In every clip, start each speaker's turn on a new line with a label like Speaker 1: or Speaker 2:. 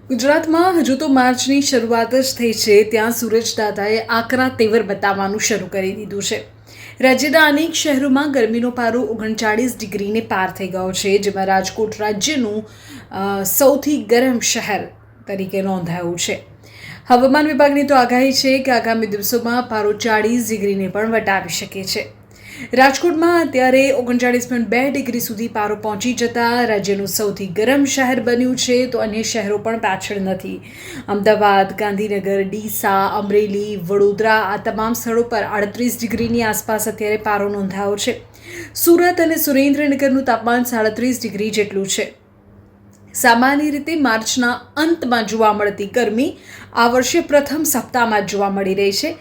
Speaker 1: ગુજરાતમાં હજુ તો માર્ચની શરૂઆત જ થઈ છે ત્યાં સૂરજદાદાએ આકરા તેવર બતાવવાનું શરૂ કરી દીધું છે. રાજ્યના અનેક શહેરોમાં ગરમીનો પારો 39 ડિગ્રીને પાર થઈ ગયો છે, જેમાં રાજકોટ રાજ્યનું સૌથી ગરમ શહેર તરીકે નોંધાયું છે. હવામાન વિભાગની તો આગાહી છે કે આગામી દિવસોમાં પારો 40 ડિગ્રીને પણ વટાવી શકે છે. રાજકોટમાં અત્યારે 39.2 ડિગ્રી સુધી પારો પહોંચી જતા રાજ્યનું સૌથી ગરમ શહેર બન્યું છે, તો અન્ય શહેરો પણ પાછળ નથી. અમદાવાદ, ગાંધીનગર, ડીસા, અમરેલી, વડોદરા આ તમામ સ્થળો પર 38 ડિગ્રીની આસપાસ અત્યારે પારો નોંધાયો છે. સુરત અને સુરેન્દ્રનગરનું તાપમાન 37 ડિગ્રી જેટલું છે. સામાન્ય રીતે માર્ચના અંતમાં જોવા મળતી ગરમી આ વર્ષે પ્રથમ સપ્તાહમાં જ જોવા મળી રહી છે.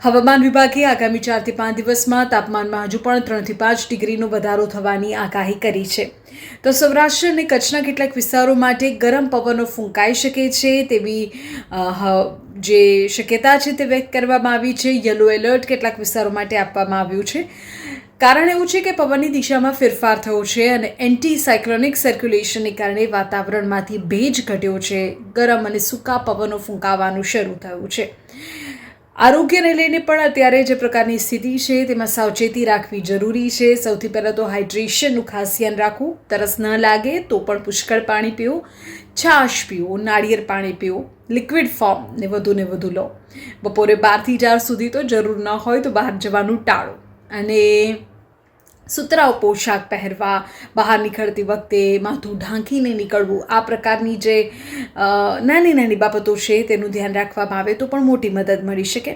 Speaker 1: હવામાન વિભાગે આગામી 4 થી 5 દિવસમાં તાપમાનમાં હજુ પણ 3 થી 5 ડિગ્રીનો વધારો થવાની આગાહી કરી છે. તો સૌરાષ્ટ્ર અને કચ્છના કેટલાક વિસ્તારો માટે ગરમ પવનો ફૂંકાઈ શકે છે તેવી જે શક્યતા છે તે વ્યક્ત કરવામાં આવી છે. યલો એલર્ટ કેટલાક વિસ્તારો માટે આપવામાં આવ્યું છે. કારણ એવું છે કે પવનની દિશામાં ફેરફાર થયો છે અને એન્ટી સાયક્લોનિક સર્ક્યુલેશનને કારણે વાતાવરણમાંથી ભેજ ઘટ્યો છે. ગરમ અને સૂકા પવનો ફૂંકાવાનું શરૂ થયું છે. આરોગ્યને લઈને પણ અત્યારે જે પ્રકારની સ્થિતિ છે તેમાં સાવચેતી રાખવી જરૂરી છે. સૌથી પહેલાં તો હાઇડ્રેશનનું ખાસ ધ્યાન રાખવું. તરસ ન લાગે તો પણ પુષ્કળ પાણી પીવું, છાશ પીવું, નાળિયેર પાણી પીવું, લિક્વિડ ફોર્મ ને વધુ લો. બપોરે 12 થી 4 સુધી તો જરૂર ન હોય તો બહાર જવાનું ટાળો અને સુતરાઉ પોશાક પહેરવા, બહાર નીકળતી વખતે માથું ઢાંકીને નીકળવું, આ પ્રકારની જે નાની બાબતો છે તેનું ધ્યાન રાખવામાં આવે તો પણ મોટી મદદ મળી શકે.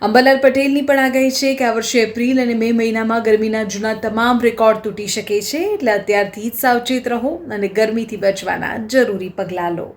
Speaker 1: અંબાલાલ પટેલની પણ આગાહી છે કે આ વર્ષે એપ્રિલ અને મે મહિનામાં ગરમીના જૂના તમામ રેકોર્ડ તૂટી શકે છે, એટલે અત્યારથી જ સાવચેત રહો અને ગરમીથી બચવાના જરૂરી પગલાં લો.